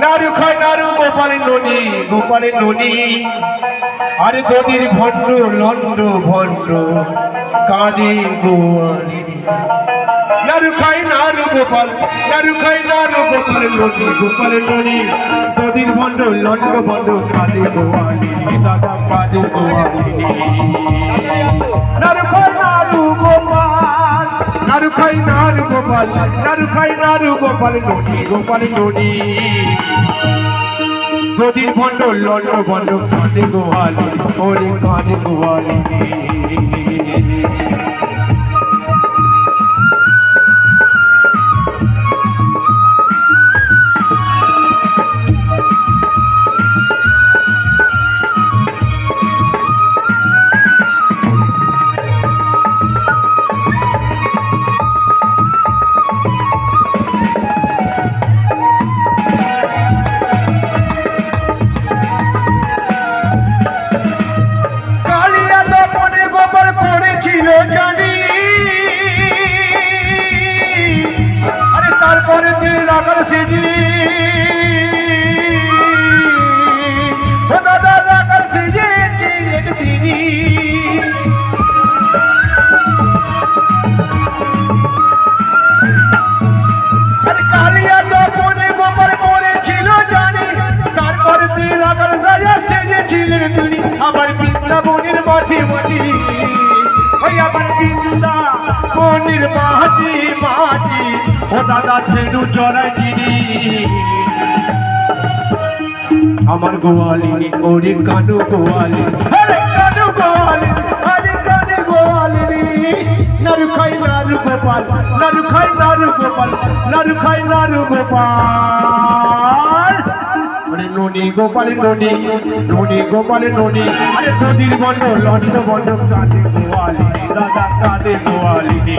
নারু খায় নারু গোপালের ননি, গোপালের ননি। আরে দদির ভণ্ড লন্ড ভণ্ড কাঁদে গোয়ালি। নারু খায় নারু গোপাল, নারু খায় নারু গোপালের ননি, গোপালের ননি। দদির ভণ্ড লন্ড ভণ্ড কাঁদে গোয়ালি, দাদা কাঁদে গোয়ালি। নারু খায় নারু গোপাল, নারু খায় নারু গোপাল, নারু খায় নারু গোপালের ননি, গোপালের ননি। দদির ভণ্ড লন্ড ভণ্ড কাঁদে গোয়ালি, ওরে কাঁদে গোয়ালি। আরে তারপরে রাখাল সেজি দাদা রাখাল সেজেছিলেন তিনি। আরে কালিয়া তপনে গোপাল করেছিল জানি, তারপরে রাখাল সাজা সেজেছিলেন তিনি। আবার বৃন্দাবনের মাঠে মাটি, ওই আমার বৃন্দাবনের মাটি মাটি, ও দাদা ধেনু চড়াই চিনি। আমার গোয়ালিনী ওরে কানু গোয়ালি, আরে কানু গোয়ালি, আরে কানু গোয়ালিনী। নারু খাই নারু গোপাল, নারু খাই নারু গোপাল, নারু খাই নারু গোপাল। আরে ননি গোপালের ননি, ননি গোপালের ননি। আরে নদীর বন্ধ লন্ড বন্ধ কাঁদে গোয়ালি, দাদা কাঁদে গোয়ালিনী।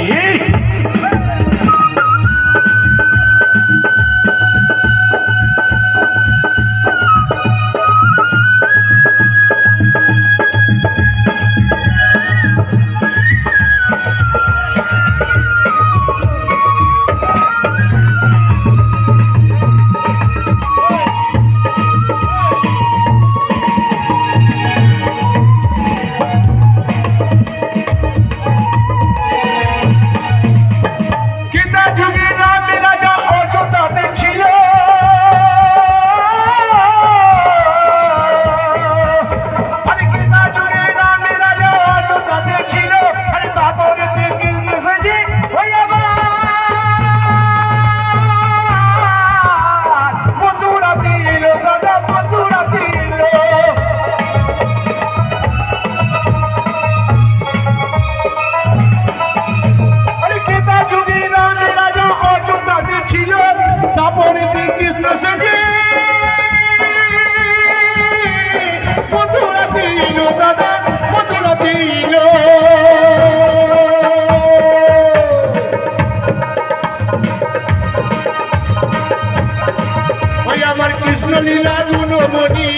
লীলা গুণমণি,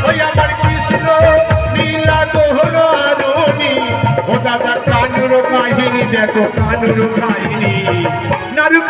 ওই আমার কৃষ্ণ লীলা গহরণী। ও দাদা কানুর কাহিনী দেখো, কানুর কাহিনী। নারু